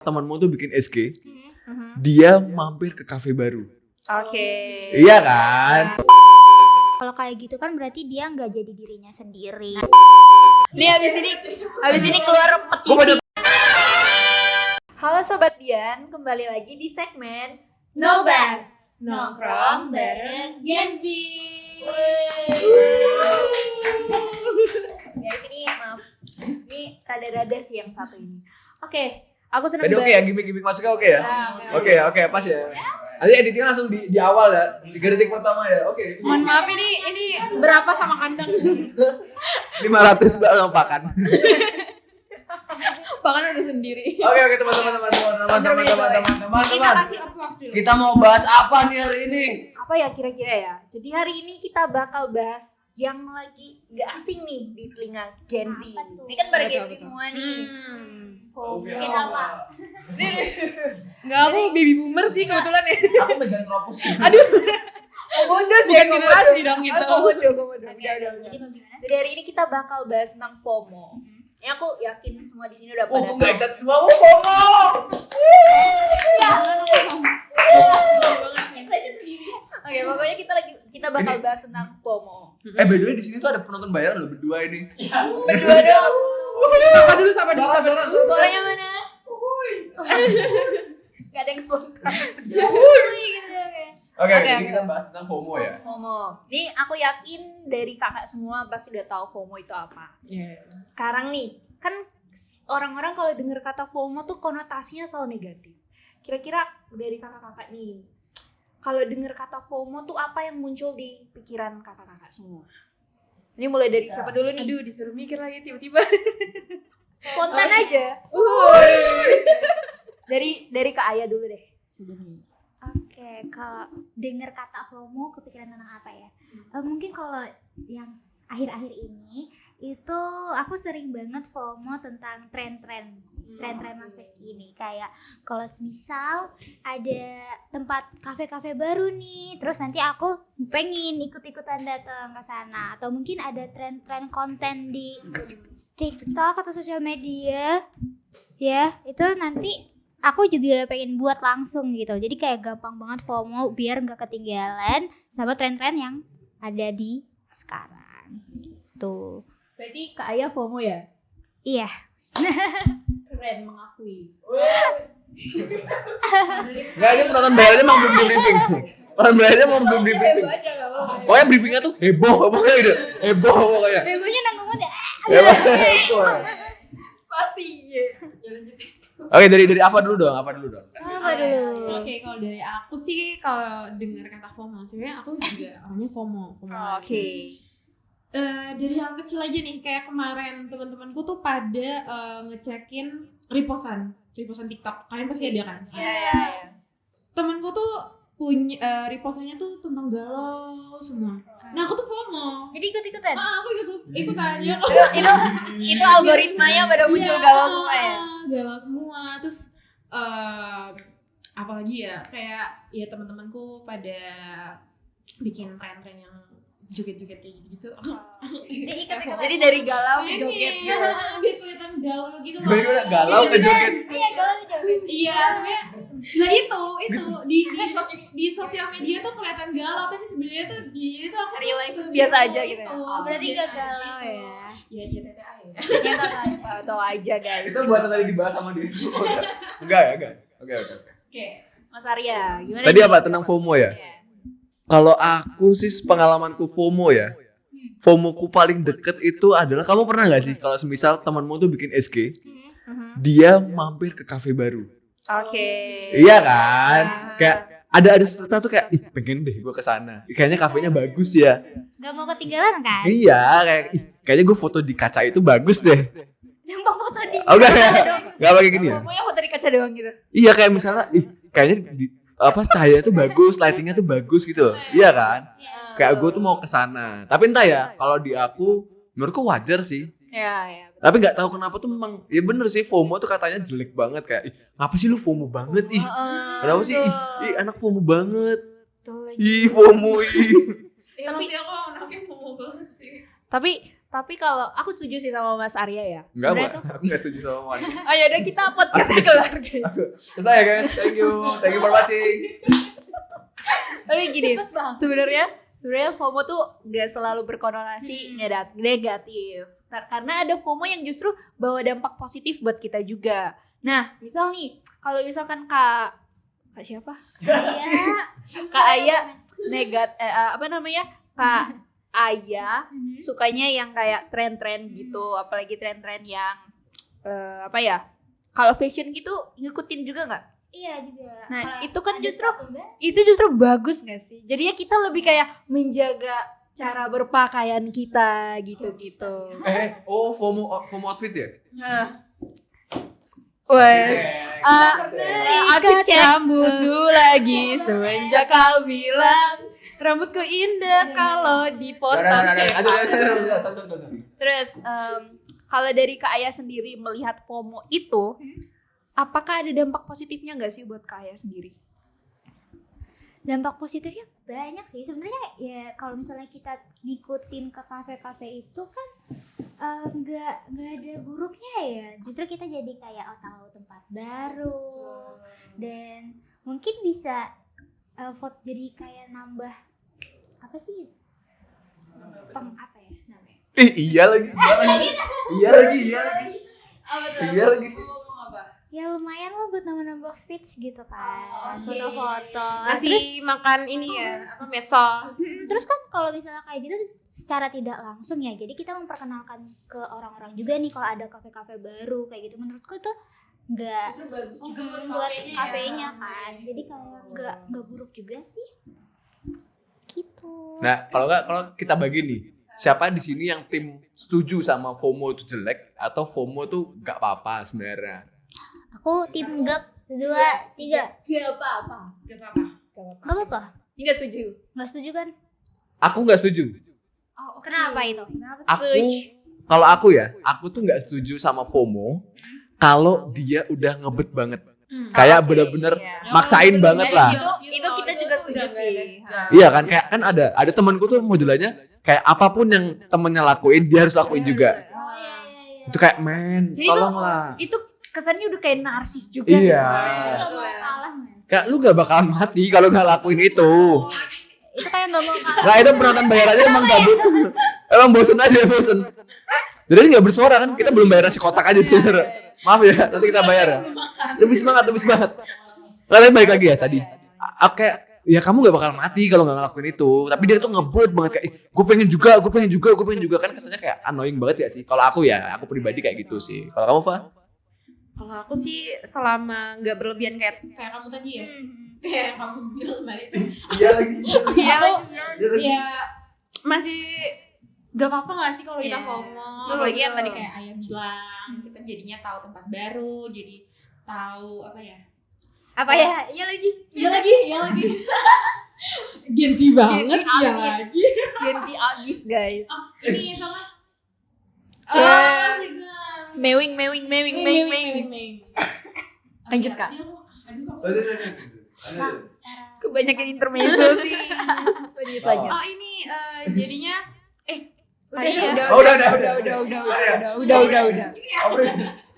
temanmu tuh bikin SG, dia mampir ke kafe baru. Oke. Iya kan? Kalau kayak gitu kan berarti dia nggak jadi dirinya sendiri. Nih habis ini keluar petisi. Halo Sobat Dian, kembali lagi di segmen Nobas, nongkrong bareng Gen Z. Guys, ini maaf, ini rada-rada sih yang satu ini. Oke, aku seneng Tadi oke ya, gimmick masuknya oke ya? Oke, pas ya. Nanti editingnya langsung di awal ya, 3 detik pertama ya, oke. Mohon maaf, ini berapa sama kandang? 500 mbak sama pakan. Pakan udah sendiri. Oke teman-teman. Kita mau bahas apa nih hari ini? Apa ya kira-kira ya? Jadi hari ini kita bakal bahas yang lagi gak asing nih di telinga Gen Z. Ini kan pada Gen Z semua nih. Mungkin apa? Enggak, aku baby boomer sih kebetulan ya. Aku megang tropus. Aduh. Komodo sih, Bukan generasi dong itu. Komodo. Oke, jadi bagaimana? Jadi hari ini kita bakal bahas tentang FOMO. Ya aku yakin semua di sini udah pada Aku gak excited semua, FOMO! Oke, pokoknya kita bakal bahas tentang FOMO. By the way di sini tuh ada penonton bayaran loh berdua ini. Berdua dong. Sapa dulu. Suaranya mana? Gak ada yang spontan. Oke, Oke. jadi kita bahas tentang FOMO ya. FOMO. Nih aku yakin dari kakak semua pasti udah tahu FOMO itu apa. Sekarang nih, kan orang-orang kalau dengar kata FOMO tuh konotasinya selalu negatif. Kira-kira dari kakak-kakak nih, kalau dengar kata FOMO tuh apa yang muncul di pikiran kakak-kakak semua? Ini mulai dari siapa dulu nih? Aduh, disuruh mikir lagi tiba-tiba. Spontan aja. Dari Kak Aya dulu deh. Oke, kalau dengar kata FOMO kepikiran tentang apa ya? Mungkin kalau yang akhir-akhir ini itu aku sering banget FOMO tentang tren-tren masa kini. Kayak kalau misal ada tempat kafe-kafe baru nih, terus nanti aku pengen ikut-ikutan datang ke sana. Atau mungkin ada tren-tren konten di TikTok atau sosial media, ya itu nanti aku juga pengen buat langsung gitu. Jadi kayak gampang banget FOMO biar nggak ketinggalan sama tren-tren yang ada di sekarang. Tuh. Berarti Kak Aya FOMO ya? Iya. Keren mengakui. Enggak, ini penonton bayarannya mau belum briefing. Penonton bayarannya mau belum briefing. Pokoknya briefingnya tuh heboh pokoknya gitu. Heboh pokoknya. Bebonya nanggung banget ya. Heboh. Pasti. Ya lanjut. Oke, dari Ava dulu dong. Apa dulu? Oke, kalau dari aku sih kalau dengar kata FOMO, sebenarnya aku juga orangnya FOMO. Oke. Dari hal kecil aja nih, kayak kemarin teman-temanku tuh pada ngecekin repostan TikTok. Kalian pasti ada kan? Iya. Temanku tuh punya repostannya tuh tentang galau semua. Nah, aku tuh FOMO. Jadi ikut-ikutan. Aku ikutan ya. Itu algoritmanya pada muncul galau semua ya. Galau semua. Terus apalagi ya, kayak ya teman-temanku pada bikin tren-tren yang joget-joget kayak gitu. Jadi ikut-ikutan. Jadi dari galau ke joget Iya, dia kelihatan galau gitu loh. Gimana galau ke joget? Iya, galau tuh joget. Iya, tapi nah itu di sosial media tuh kelihatan galau, tapi sebenarnya tuh dia tuh aku Real life tuh biasa segitu aja gitu ya? itu. Oh, berarti gak galau ya. Ya TTA ya. Ya gak galau. Tahu aja guys. Itu buat tadi dibahas sama dia. Enggak ya. Oke. Oke. Mas Arya, gimana? Tadi nih? apa? Tentang FOMO ya? Kalau aku sih pengalamanku FOMO ya. FOMOku paling deket itu adalah, kamu pernah gak sih kalau semisal temanmu tuh bikin SG, dia mampir ke kafe baru. Oke. Iya kan? Kayak ada sesuatu tuh kayak, ih pengen deh gue kesana. Kayaknya kafenya bagus ya. Gak mau ketinggalan kan? Iya, kayaknya gue foto di kaca itu bagus deh. Jempol foto di. Oh enggak pakai gini ya? Pokoknya foto di kaca doang gitu. Iya, kayak misalnya, kayaknya cahaya itu bagus, lightingnya tuh bagus gitu loh. Iya kan? Kayak gue tuh mau kesana. Tapi entah ya, kalau di aku, menurutku wajar sih. Iya. Tapi nggak tahu kenapa tuh memang, ya bener sih FOMO tuh katanya jelek banget, kayak, ih ngapa sih lu FOMO banget ih? Kenapa sih? Ih anak FOMO banget. Tuh lagi. Ih FOMO ih. Emang sih aku anaknya FOMO banget sih. Tapi Tapi kalau aku setuju sih sama Mas Arya ya. Enggak, Sebenarnya Mbak. tuh Aku enggak setuju sama Wan. oh ya udah kita podcastnya kelar guys. Selesai ya guys. Thank you for watching. Tapi gini, sebenarnya FOMO tuh gak selalu berkonotasi negatif. Karena ada FOMO yang justru bawa dampak positif buat kita juga. Nah, misal nih, kalau misalkan Kak siapa? Kak Aya Kak Aya sukanya yang kayak tren-tren gitu, apalagi tren-tren yang kalau fashion gitu ngikutin juga nggak? Iya juga. Nah, Kalau itu kan ada justru sepatu baru, itu justru bagus nggak sih? Jadinya kita lebih kayak menjaga cara berpakaian kita gitu-gitu. FOMO outfit ya? Nah, wes, aku cek rambutku lagi semenjak kau bilang rambutku indah kalau dipotong cepat. Terus kalau dari Kak Aya sendiri melihat FOMO itu, apakah ada dampak positifnya nggak sih buat Kak Aya sendiri? dampak positifnya banyak sih sebenarnya ya. Kalau misalnya kita ngikutin ke kafe-kafe itu kan nggak ada buruknya ya, justru kita jadi kayak tahu tempat baru dan mungkin bisa vote jadi kayak nambah apa sih apa ya namanya. Iya lagi. Ya lumayan lah buat nambah feeds gitu kan, Oke. foto-foto. Masih makan ini ya, medsos. Terus kan kalau misalnya kayak gitu secara tidak langsung ya, jadi kita memperkenalkan ke orang-orang juga nih kalau ada kafe-kafe baru kayak gitu. Menurutku tuh nggak bagus buat kafenya kan, jadi kayak nggak buruk juga sih. Gitu. Nah, kalau kita bagi nih, siapa di sini yang tim setuju sama FOMO itu jelek atau FOMO tuh nggak apa-apa sebenarnya? Aku tim gap 2, 3. Gak apa-apa. Gak apa-apa. Nggak setuju. Nggak setuju kan? Aku nggak setuju. Oh, Kenapa itu? Kalau aku tuh nggak setuju sama FOMO kalau dia udah ngebet banget. Kayak bener-bener maksain banget lah. Itu kita juga setuju sih. Iya kan, kayak kan ada temanku tuh modelannya kayak apapun yang temennya lakuin dia harus lakuin juga. Oh iya. Itu kayak men, Jadi tuh, tolonglah. Itu kesannya udah kayak narsis juga sih Iya. sebenarnya. Itu nggak mau kalah mas. Kayak lu gak bakalan mati kalau nggak lakuin itu. Itu kayak nggak mau kalah. Nggak, itu penonton bayarannya emang gabut. Emang bosen aja. Jadi nggak bersuara kan? Kita belum bayar nasi kotak aja sih. Maaf ya, nanti kita bayar ya. Lebih semangat. Nggak, tapi balik lagi ya tadi. Kayak ya kamu gak bakal mati kalau nggak ngelakuin itu. Tapi dia tuh ngebut banget kayak, gue pengen juga kan kesannya kayak annoying banget ya sih. Kalau aku pribadi kayak gitu sih. Kalau kamu, Fa? Kalau aku sih selama nggak berlebihan kayak kamu tadi ya, kayak yang kamu bilang tadi itu, Iya lagi. ya masih gak apa-apa nggak sih kalau kita Iya. FOMO, Betul, apalagi yang betul. tadi kayak Ayah bilang, kita jadinya tahu tempat baru, jadi tahu apa ya? Apa ya? Iya lagi. Iya lagi. Gen Z banget Gen Z ya abis. lagi. Gen Z abis guys. Oh, ini sama. Eh. Oh, Mewing. Lanjut, Kak. Kebanyakan intermezzo sih. Lanjut. Oh ini jadinya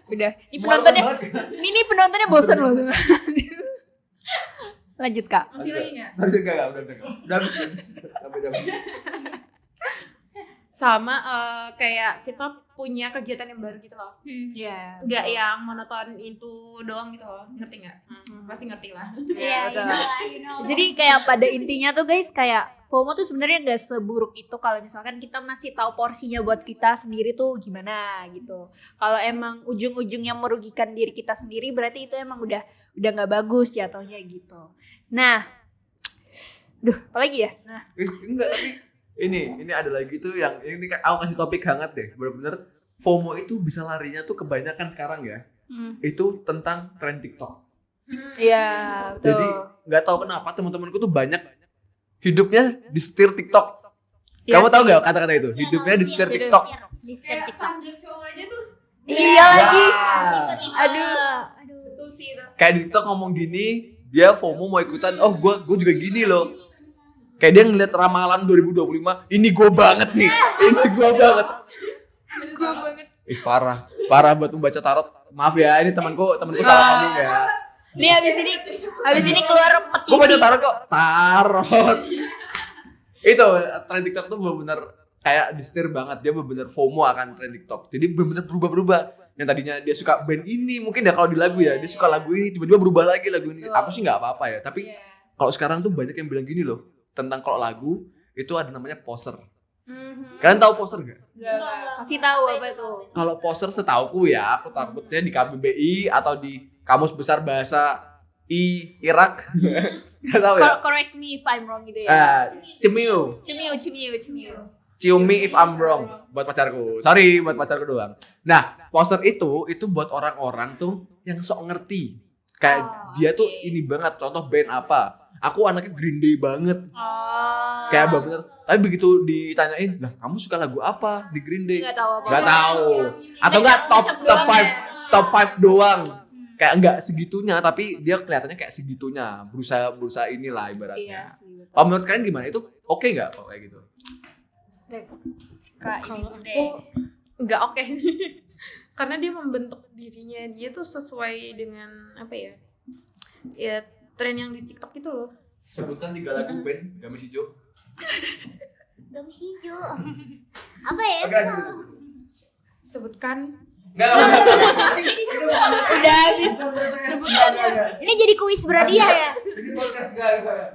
Udah. Ini penontonnya bosan loh. Lanjut, Kak. masih lagi nggak? Udah habis. Sama kayak kita punya kegiatan yang baru gitu loh. Iya. Nggak yang monoton itu doang gitu loh. Ngerti nggak? Pasti ngerti lah. Iya, betul. you know. Jadi kayak pada intinya tuh guys, kayak FOMO tuh sebenarnya nggak seburuk itu kalau misalkan kita masih tahu porsinya buat kita sendiri tuh gimana gitu. Kalau emang ujung-ujungnya merugikan diri kita sendiri, berarti itu emang udah nggak bagus jatuhnya gitu. Nah, apa lagi ya? Nah, Enggak, tapi ini ada lagi tuh yang ini aku kasih topik hangat deh. Bener-bener FOMO itu bisa larinya tuh kebanyakan sekarang ya. Itu tentang tren TikTok. iya betul. Jadi nggak tahu kenapa teman-temanku tuh banyak hidupnya di setir TikTok. Iya Kamu tahu sih. nggak kata-kata itu? Hidupnya di setir TikTok. Di setir Kayak TikTok. standar cowok aja tuh. Iya lagi. Tipe-tipe. Aduh. Betul sih itu. Kayak di TikTok ngomong gini, dia FOMO mau ikutan. Oh, gue juga gini loh. Kayak dia ngeliat ramalan 2025, ini gue banget nih. Ini gue banget. Gue banget. Ih parah buat membaca tarot. Maaf ya, ini temanku salah ngomong ya. Nih habis ini keluar Gue baca petisi. tarot kok. Tarot. Itu tren TikTok tuh benar-benar kayak disetir banget. Dia benar-benar FOMO akan tren TikTok. Jadi benar-benar berubah-berubah. Yang tadinya dia suka band ini, mungkin ya kalau di lagu ya, dia suka lagu ini, tiba-tiba berubah lagi lagu ini. Aku sih nggak apa-apa ya. Tapi kalau sekarang tuh banyak yang bilang gini loh, tentang kalau lagu itu ada namanya poser. Kalian tahu poser nggak? Kasih tahu apa itu. Kalau poser setauku ya, aku takutnya di KBBI atau di Kamus Besar Bahasa Irak. Nggak tahu ya. Correct me if I'm wrong gitu ya. Cemiu. Cium me if I'm wrong buat pacarku. Sorry buat pacarku doang. Nah, poster itu buat orang-orang tuh yang sok ngerti. Kayak dia tuh ini banget, contoh band apa. Aku anaknya Green Day banget. Kayak bener. Tapi begitu ditanyain, "Lah, kamu suka lagu apa di Green Day?" Enggak tahu apa. Enggak tahu. Atau enggak top 5 doang. Kayak enggak segitunya, tapi dia kelihatannya kayak segitunya. Berusaha inilah ibaratnya. Iya sih. Kalau menurut kalian gimana? Itu oke enggak kalau kayak gitu? Kak, ini Kalau deh. aku nggak oke. Karena dia membentuk dirinya dia tuh sesuai dengan apa ya? Ya tren yang di TikTok itu loh. Sebutkan 3 lagu band Gamis Hijau. Gamis hijau. Apa ya? Sebutkan. Udah habis. Ini jadi kuis berhadiah ya? Ini podcast enggak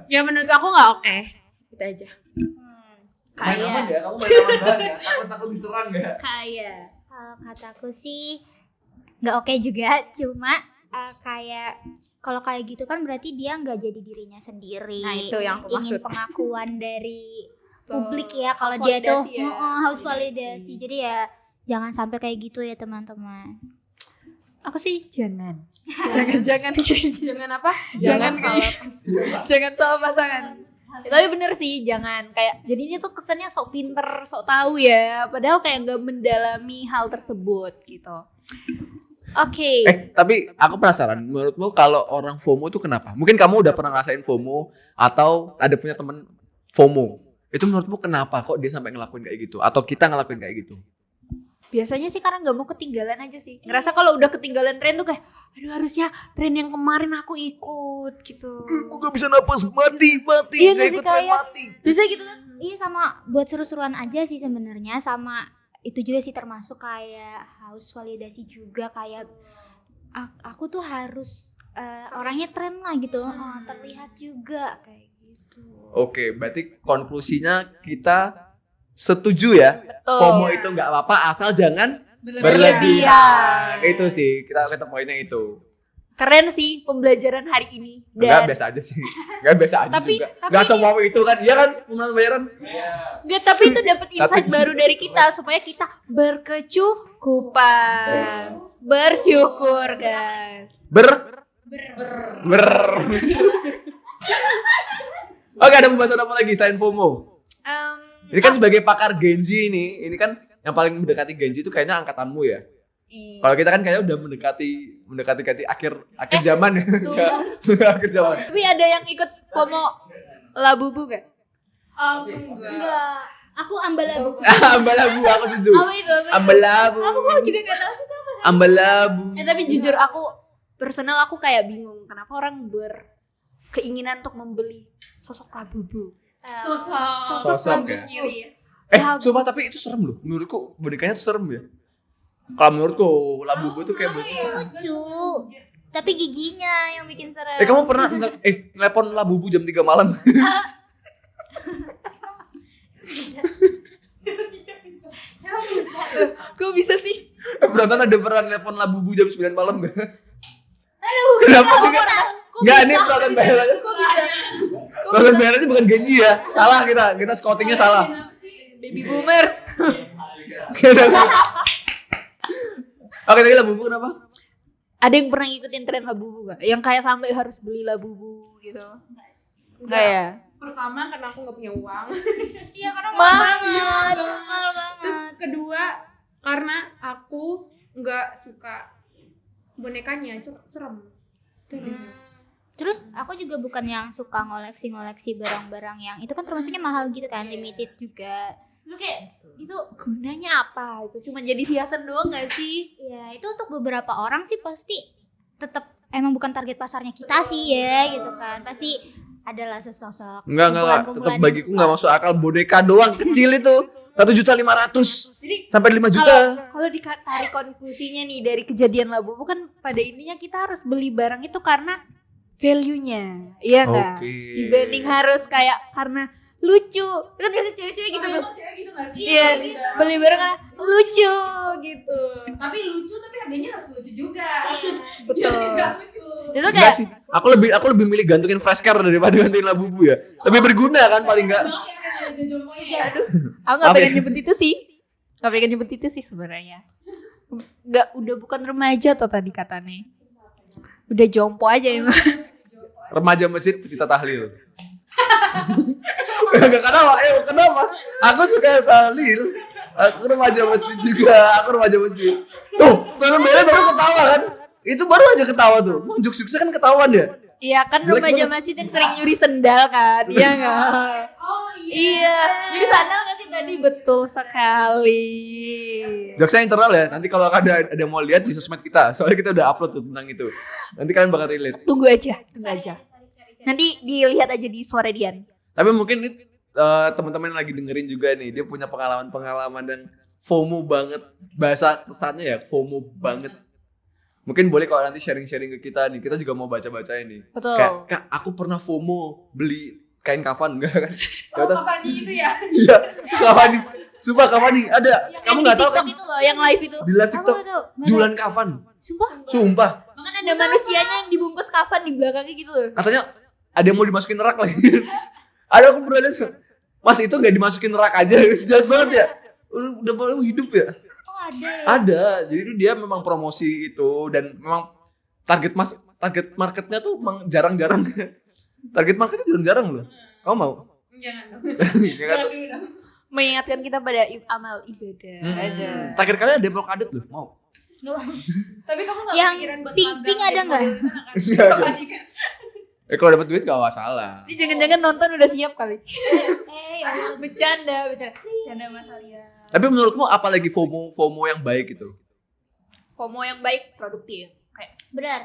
Ya menurut aku nggak oke. Itu aja. Main aman ya, kamu main aman banget ya. Takut diserang ya. Kayak Kalau kataku sih nggak oke juga, cuma kayak kalau kayak gitu kan berarti dia nggak jadi dirinya sendiri. Nah, itu yang aku maksud. Ingin pengakuan dari Tuh. publik ya kalau Harus dia tuh validasi ya. harus validasi. Jadi ya jangan sampai kayak gitu ya teman-teman. aku sih jangan Jangan apa? Jangan salah. jangan salah pasangan. Ya, tapi bener sih jangan kayak jadinya tuh kesannya sok pinter, sok tahu ya, padahal kayak nggak mendalami hal tersebut gitu. Oke. Tapi aku penasaran, menurutmu kalau orang FOMO itu kenapa? Mungkin kamu udah pernah ngerasain FOMO atau ada punya temen FOMO. Itu menurutmu kenapa kok dia sampai ngelakuin kayak gitu? Atau kita ngelakuin kayak gitu? Biasanya sih karena nggak mau ketinggalan aja sih. Ngerasa kalau udah ketinggalan tren tuh kayak, aduh harusnya tren yang kemarin aku ikut gitu. Aku gak bisa napas, mati. Iya Gak nggak sih ikut tren, kayak, mati. bisa gitu kan? Iya sama buat seru-seruan aja sih sebenarnya, sama itu juga sih termasuk kayak haus validasi juga, kayak aku tuh harus orangnya tren lah gitu, terlihat juga kayak gitu. Oke, berarti konklusinya kita setuju ya. Betul. FOMO itu gak apa-apa asal jangan Berlebihan. berlebihan. Itu sih, kita poinnya itu. Keren sih pembelajaran hari ini. Enggak, Dan biasa aja sih. Enggak biasa aja Tapi- juga. tapi Enggak ini- semua itu kan. Iya kan? Pembayaran bayaran. Nggak, tapi itu dapat insight Tapi- baru dari kita supaya kita berkecukupan, bersyukur guys. Ber. Oke, ada pembahasan apa lagi selain FOMO? Ini kan sebagai pakar Genji ini kan yang paling mendekati Genji itu kayaknya angkatanmu ya. Kalau kita kan kayaknya udah mendekati akhir zaman ya. Akhir zaman. Tapi ada yang ikut FOMO Labubu gak? Aku enggak. Enggak, aku ambalabu. Ambalabu aku setuju. Apa itu? Ambalabu. Aku juga gak tahu. Ambalabu. Tapi jujur aku personal aku kayak bingung kenapa orang berkeinginan untuk membeli sosok Labubu. Sosok ya. Sumpah tapi itu serem loh. Menurutku bonekanya tuh serem ya. Kalau menurutku Labubu tuh kayak boneka. Lucu, tapi giginya yang bikin serem. Kamu pernah telepon Labubu jam 3 malam? Kok bisa sih? Berantan ada pernah telepon Labubu jam 9 malam gak? Kenapa enggak? Enggak, ini pelatihan bayarannya. Kok bisa? Pelatihan bayarannya bukan gaji ya. Salah kita scoutingnya salah. Baby boomers. Oke, tadi Labubu kenapa? Ada yang pernah ngikutin tren Labubu gak? Yang kayak sampai harus beli Labubu gitu? Enggak ya? Pertama karena aku nggak punya uang. Iya karena Mahal mahal banget. mahal Terus banget. kedua karena aku nggak suka bonekanya, serem. Itu dia. Terus Terus aku juga bukan yang suka ngoleksi barang-barang yang itu kan termasuknya mahal gitu kan, limited juga. Lu kayak itu gunanya apa? Itu cuma jadi hiasan doang gak sih? Ya itu untuk beberapa orang sih pasti tetap emang bukan target pasarnya kita sih ya gitu kan. Pasti adalah sesosok Enggak. kumpulan-kumpulan Tetap yang bagiku suka. nggak masuk akal, boneka doang kecil itu 1.500.000 Jadi sampai 5 juta. kalau ditarik konklusinya nih dari kejadian Labubu kan pada intinya kita harus beli barang itu karena value-nya. Iya enggak? Oke. Dibanding harus kayak karena lucu. Kan biasa cewek-cewek gitu tuh. Emang cewek gitu gak sih? Iya, beli barang karena lucu gitu. Tapi lucu, tapi harganya harus lucu juga. Betul. Gak lucu. Itu Enggak kayak sih. Aku lebih milih gantungin flashcard daripada gantungin Labubu ya. Lebih berguna kan paling enggak. aku gak Apa pengen ya? nyebut itu sih. Gak pengen nyebut itu sih sebenarnya. Udah bukan remaja tuh tadi katanya. Udah jompo aja emang. Remaja masjid pecinta tahlil. Enggak kenapa? Aku suka tahlil. Aku remaja masjid juga. Aku remaja masjid. Tuh, kan Bella baru ketawa kan? Itu baru aja ketawa tuh. Mang jokes-jokesnya kan ketahuan ya. Iya kan Jelek remaja banget. masjid yang sering nyuri sendal kan. Iya enggak? Oh Iya, nyuri sandal gak sih tadi? Betul sekali. Jokesnya internal ya. Nanti kalau ada yang mau lihat di sosmed kita, soalnya kita udah upload tuh tentang itu. Nanti kalian bakal relate. Tunggu aja. Nanti dilihat aja di suara Dian. Tapi mungkin ini teman-teman yang lagi dengerin juga nih, dia punya pengalaman dan FOMO banget. Bahasa kesannya ya FOMO banget. Mungkin boleh kalau nanti sharing-sharing ke kita nih. Kita juga mau baca-baca ini. Betul. Kayak, Kak, aku pernah FOMO beli kain kafan enggak kan? Oh, kapan itu ya? Iya, kafan nih. Sumpah kafan nih ada. Kamu enggak tahu kan? TikTok itu loh, yang live itu. Di live Aku TikTok nggak tahu. jualan kafan. Sumpah. Sumpah. Bahkan ada manusianya yang dibungkus kafan di belakangnya gitu loh. Katanya ada yang mau dimasukin nerak lagi. Ada aku pernah lihat. Mas itu nggak dimasukin nerak aja, jahat banget ya. Udah mau hidup ya. Oh ada ya. Ada. Jadi itu dia memang promosi itu dan memang target marketnya tuh memang jarang-jarang. Target marketnya jarang-jarang loh. Kamu mau? Jangan. Ya kan? Jangan dulu dong. Mengingatkan kita pada amal ibadah aja. Target kalian ada blok adet loh. Mau? Nggak mau. Tapi kamu gak Yang kepikiran buat pink magang ada di nggak? model sana kan? Nggak ada. Tadi kan. Kalau dapat duit gak masalah. Ini jangan-jangan nonton udah siap kali. Ya Allah. Bercanda Mas Alia. Tapi menurutmu apa lagi FOMO yang baik itu? FOMO yang baik produktif. Kayak Benar.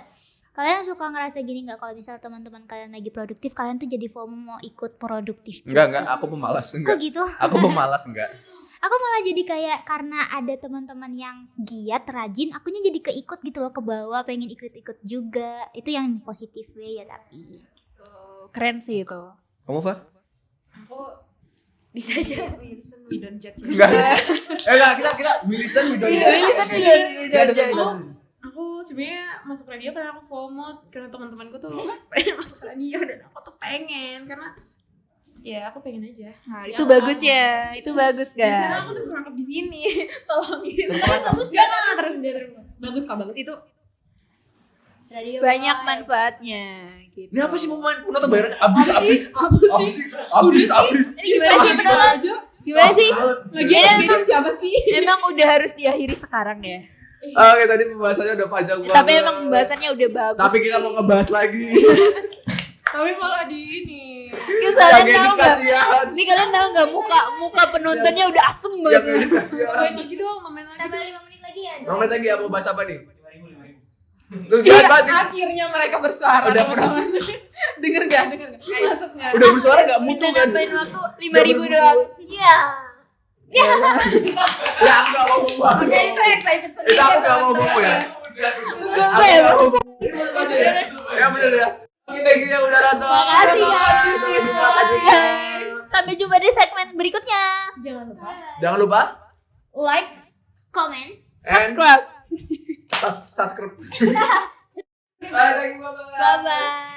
Kalian suka ngerasa gini nggak kalau misal teman-teman kalian lagi produktif, kalian tuh jadi FOMO mau ikut produktif? Enggak, aku pemalas Kok enggak. gitu? Aku pemalas enggak. Aku malah jadi kayak karena ada teman-teman yang giat, rajin, akunya jadi keikut gitu loh, ke bawah, pengen ikut-ikut juga. Itu yang positif way ya tapi. keren sih itu. Kamu, Fah? Aku Bisa aja. Wilson we don't judge ya. Enggak. Enggak, kita Wilson we don't. Wilson we don't judge. Aku sebenarnya masuk radio karena aku FOMO karena teman-temanku tuh pengen masuk radio dan aku tuh pengen karena ya aku pengen aja. Nah, itu bagus ya. Itu bagus Dan sekarang kan. aku tuh nangkep di sini. Tolongin. Bagus Enggak terus dia terus. Bagus kok, bagus itu. Radio Banyak Boy. manfaatnya gitu. Ini apa sih mau main penonton bayaran habis. Ini gimana sih penonton? Gimana sih? Lagi Ini bikin siapa sih? Emang udah harus diakhiri sekarang ya. Oke, tadi pembahasannya udah panjang banget. Tapi emang pembahasannya udah bagus. Tapi kita mau ngebahas lagi. Tapi malah di ini. Kalian tahu nggak? kasihan. Ini kalian tahu nggak muka penontonnya udah asem Yang banget. ini kasihan. Main lagi dong, main lagi. Tambah 5 menit lagi ya. Ngomong lagi ya, mau bahas apa nih? Tuh, Iya, jangan banget. akhirnya mereka bersuara. Udah teman-teman. Denger gak? Masuk gak? Udah bersuara enggak mutu Kita kan? nambahin waktu 5.000 doang. Iya. Ya, aku enggak mau ngomong. Ya itu excited. Itu aku enggak mau ngomong ya. Enggak Aku ya. nggak mau ngomong. Ya bener ya. Thank you ya udah datang. Makasih, guys. Terima kasih. Sampai jumpa di segmen berikutnya. Jangan lupa Jangan lupa Like, Komen. subscribe. subscribe. Bye, thank you, bye-bye. Bye bye.